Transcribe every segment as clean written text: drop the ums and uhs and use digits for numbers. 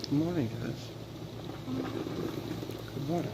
Good morning, guys. Good morning.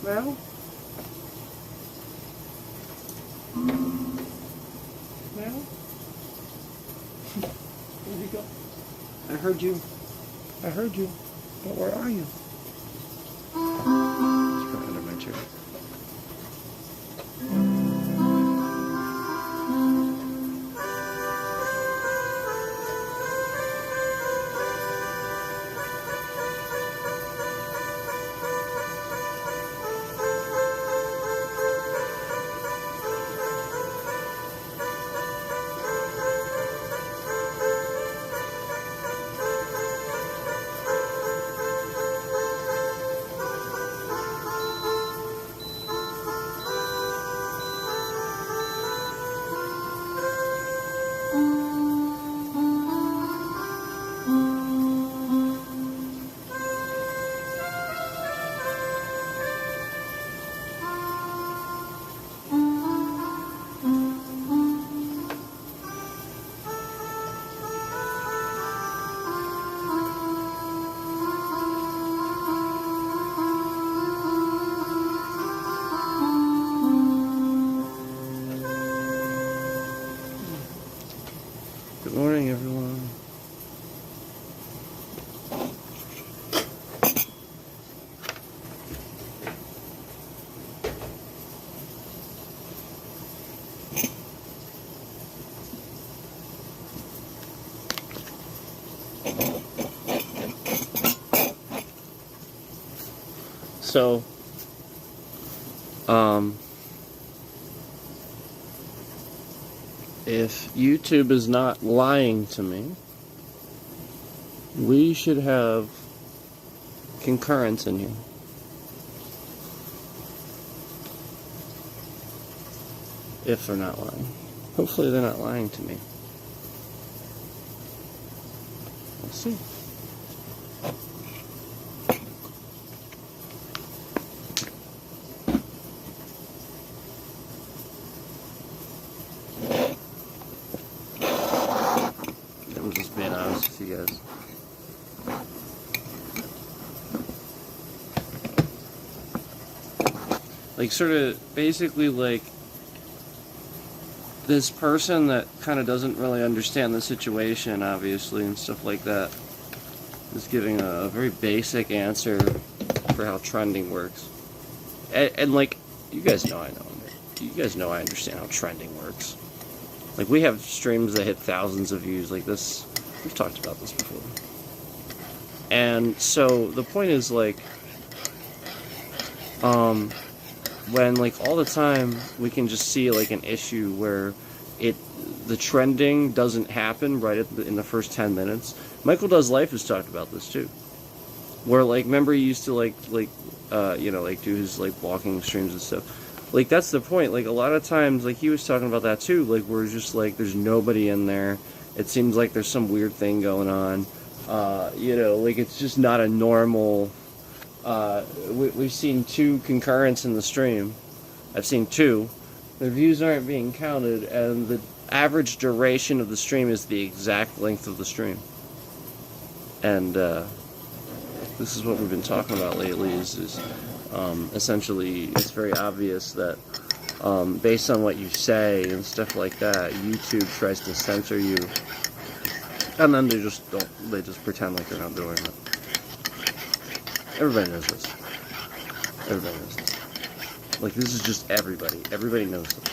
Well? Well? Where'd you go? I heard you. I heard you. But where are you? It's right under my chair. So, if YouTube is not lying to me, we should have concurrence in here. If they're not lying. Hopefully they're not lying to me. We'll see. I'm just being honest with you guys. Like, sort of, basically, like, this person that kind of doesn't really understand the situation, obviously, and stuff like that, is giving a very basic answer for how trending works. And like, you guys know I understand how trending works. Like, we have streams that hit thousands of views like this. We've talked about this before. And so, the point is, like, when, like, all the time we can just see, like, an issue where the trending doesn't happen right in the first 10 minutes. Michael Does Life has talked about this too. Where, like, remember he used to, like, you know, like, do his, like, walking streams and stuff. Like, that's the point. Like, a lot of times, like, he was talking about that too. Like, where it's just, like, there's nobody in there. It seems like there's some weird thing going on. You know, like, it's just not a normal... we've seen 2 concurrents in the stream. I've seen 2. The views aren't being counted, and the average duration of the stream is the exact length of the stream. And this is what we've been talking about lately, is essentially, it's very obvious that based on what you say and stuff like that, YouTube tries to censor you, and then they just pretend like they're not doing it. Everybody knows this. Everybody knows this. Like, this is just everybody. Everybody knows this.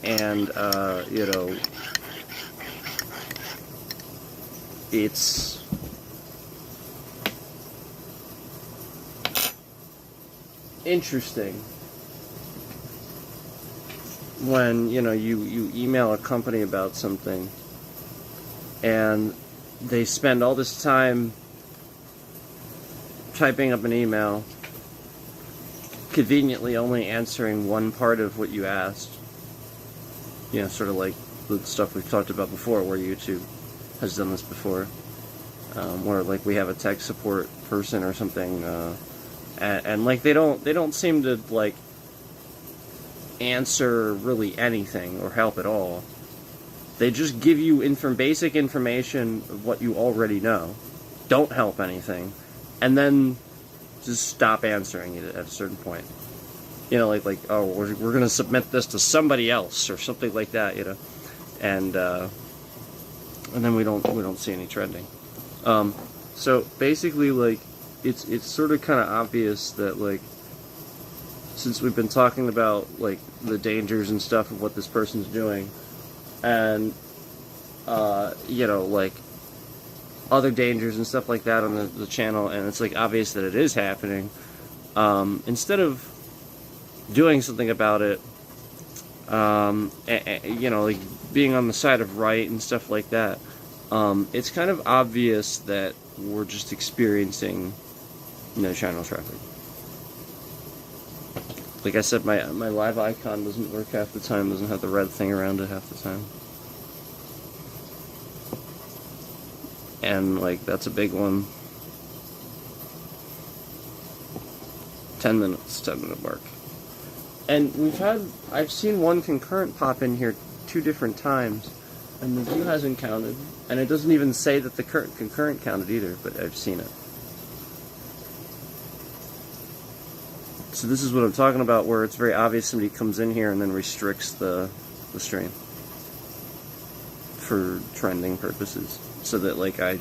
And, you know, it's... interesting when, you know, you email a company about something and they spend all this time typing up an email, conveniently only answering one part of what you asked. You know, sort of like the stuff we've talked about before, where YouTube has done this before, where, like, we have a tech support person or something, and like, they don't seem to, like, answer really anything or help at all. They just give you basic information of what you already know, don't help anything, and then just stop answering it at a certain point. You know, like oh, we're going to submit this to somebody else or something like that, you know, and then we don't see any trending. So basically, like, it's sort of kind of obvious that, like, since we've been talking about, like, the dangers and stuff of what this person's doing, and you know, like, other dangers and stuff like that on the channel, and it's, like, obvious that it is happening, instead of doing something about it, you know, like, being on the side of right and stuff like that, it's kind of obvious that we're just experiencing no channel traffic. Like I said, my live icon doesn't work half the time, doesn't have the red thing around it half the time. And, like, that's a big one. 10 minutes, 10-minute mark. And I've seen one concurrent pop in here 2 different times, and the view hasn't counted, and it doesn't even say that the concurrent counted either, but I've seen it. So this is what I'm talking about, where it's very obvious somebody comes in here and then restricts the stream for trending purposes, so that, like, I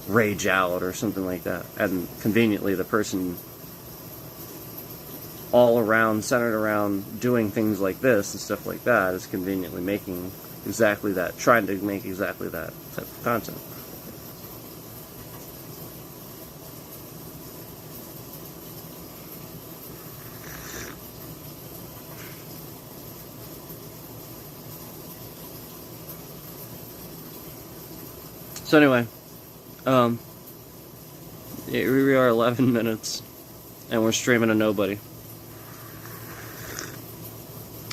rage out or something like that, and conveniently the person all around, centered around doing things like this and stuff like that, is conveniently making exactly that, trying to make exactly that type of content. So anyway, here we are, 11 minutes, and we're streaming to nobody.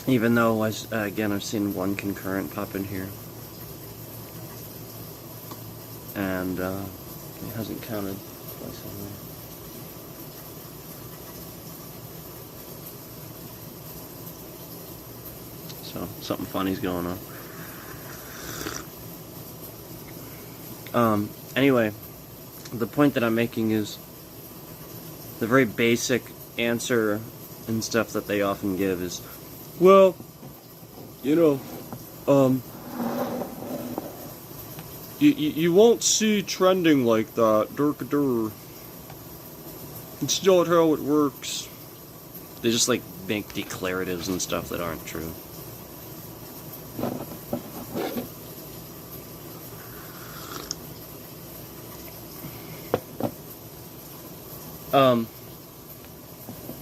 Even though, again, I've seen one concurrent pop in here. And it hasn't counted twice on there. So, something funny's going on. Anyway, the point that I'm making is the very basic answer and stuff that they often give is, well, you know, you won't see trending like that, dur. It's not how it works. They just like make declaratives and stuff that aren't true.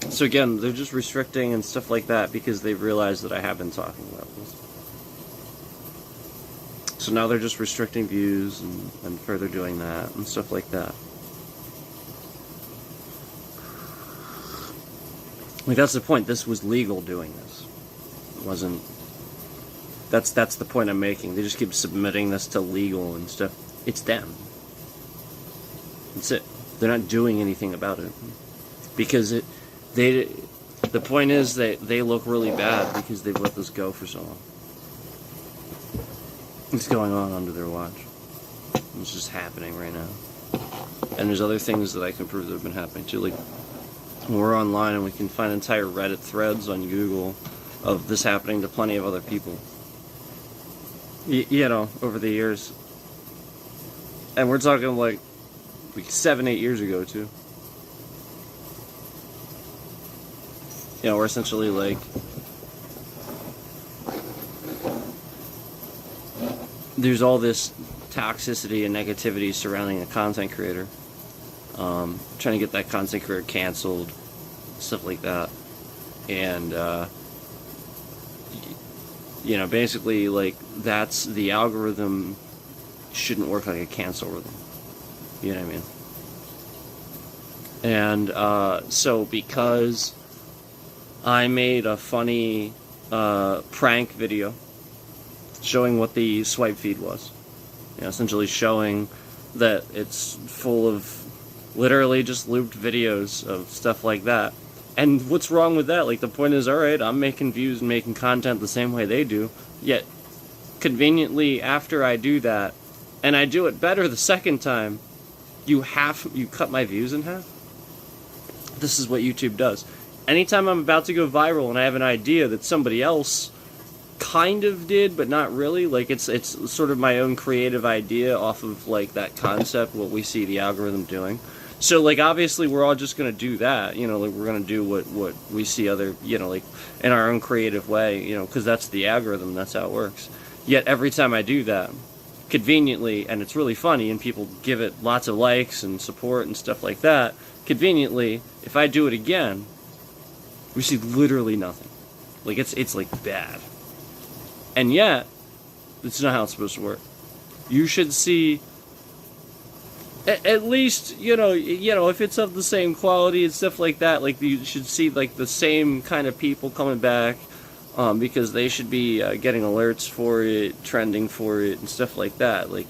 So again, they're just restricting and stuff like that because they've realized that I have been talking about this. So now they're just restricting views and further doing that and stuff like that. Like, that's the point. This was legal doing this. It wasn't... That's the point I'm making. They just keep submitting this to legal and stuff. It's them. That's it. They're not doing anything about it. Because the point is that they look really bad because they've let this go for so long. It's going on under their watch. It's just happening right now. And there's other things that I can prove that have been happening too. Like, when we're online and we can find entire Reddit threads on Google of this happening to plenty of other people. You know, over the years. And we're talking like 7-8 years ago too. You know, we're essentially like, there's all this toxicity and negativity surrounding a content creator. Trying to get that content creator canceled, stuff like that. And, you know, basically, like, that's the algorithm shouldn't work like a cancel rhythm. You know what I mean? And, so because I made a funny prank video showing what the swipe feed was, you know, essentially showing that it's full of literally just looped videos of stuff like that. And what's wrong with that? Like, the point is, alright, I'm making views and making content the same way they do, yet conveniently after I do that, and I do it better the second time, you cut my views in half? This is what YouTube does. Anytime I'm about to go viral and I have an idea that somebody else kind of did, but not really, like, it's sort of my own creative idea off of, like, that concept, what we see the algorithm doing. So, like, obviously we're all just going to do that, you know, like, we're going to do what we see other, you know, like, in our own creative way, you know, because that's the algorithm, that's how it works. Yet every time I do that, conveniently, and it's really funny, and people give it lots of likes and support and stuff like that, conveniently, if I do it again, we see literally nothing. Like, it's like bad. And yet, it's not how it's supposed to work. You should see, at least, you know, if it's of the same quality and stuff like that, like, you should see, like, the same kind of people coming back, because they should be getting alerts for it, trending for it, and stuff like that. Like,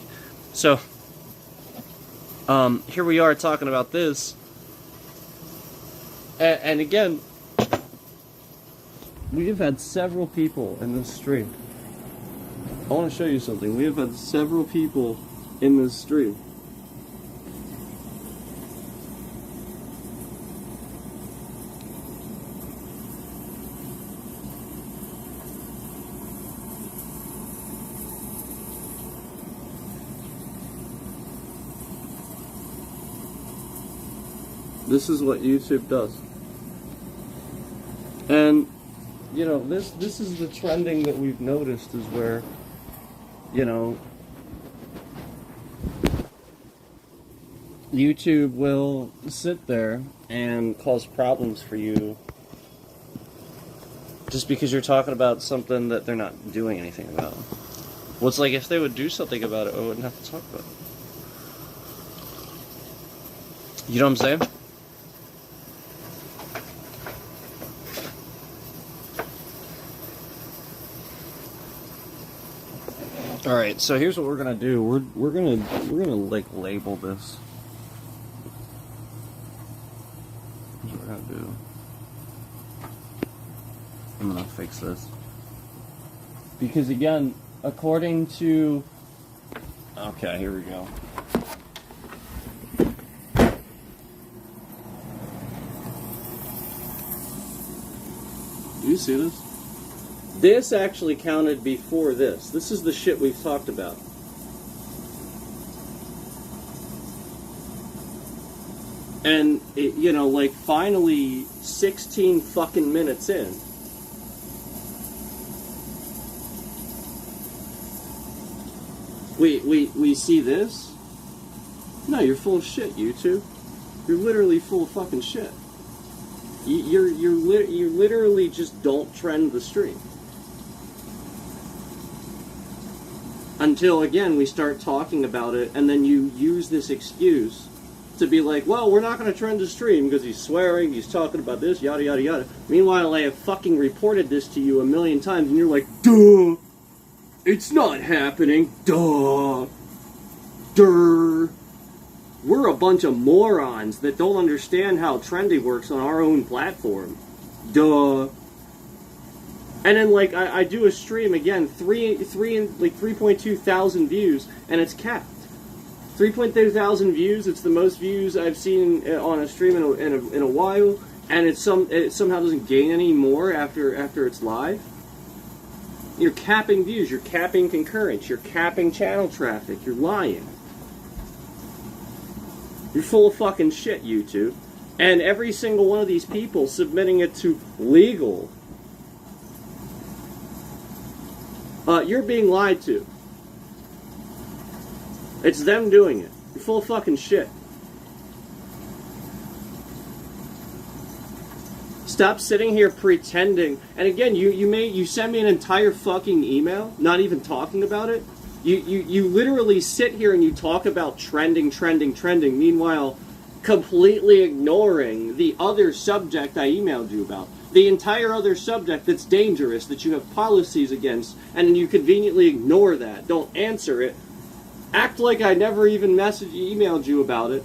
so, here we are talking about this, and again, we have had several people in this stream. I want to show you something. We have had several people in this stream. This is what YouTube does. And, you know, this is the trending that we've noticed, is where, you know, YouTube will sit there and cause problems for you just because you're talking about something that they're not doing anything about. Well, it's like, if they would do something about it, I wouldn't have to talk about it. You know what I'm saying? All right, so here's what we're gonna do. We're gonna like label this. Here's what we're gonna do. I'm gonna fix this because again, according to. Okay, here we go. Do you see this? This actually counted before this. This is the shit we've talked about. And, it, you know, like, finally, 16 fucking minutes in. We see this? No, you're full of shit, YouTube. You're literally full of fucking shit. You literally just don't trend the stream. Until, again, we start talking about it, and then you use this excuse to be like, well, we're not going to trend the stream because he's swearing, he's talking about this, yada, yada, yada. Meanwhile, I have fucking reported this to you a million times, and you're like, duh, it's not happening, duh, durr. We're a bunch of morons that don't understand how trendy works on our own platform. Duh. And then, like, I do a stream, again, 3.2 thousand views, and it's capped. 3.2 thousand views, it's the most views I've seen on a stream in a while, and it somehow doesn't gain any more after it's live. You're capping views, you're capping concurrence, you're capping channel traffic, you're lying. You're full of fucking shit, YouTube. And every single one of these people submitting it to legal, you're being lied to. It's them doing it. You're full of fucking shit. Stop sitting here pretending. And again, you send me an entire fucking email, not even talking about it. You literally sit here and you talk about trending. Meanwhile, completely ignoring the other subject I emailed you about. The entire other subject that's dangerous, that you have policies against, and you conveniently ignore that. Don't answer it. Act like I never even emailed you about it.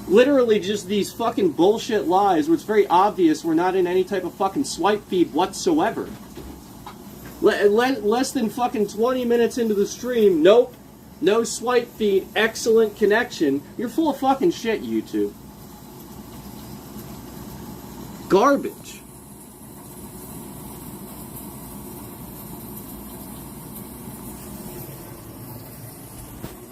Literally just these fucking bullshit lies where it's very obvious we're not in any type of fucking swipe feed whatsoever. Less than fucking 20 minutes into the stream, nope. No swipe feed, excellent connection. You're full of fucking shit, YouTube. Garbage.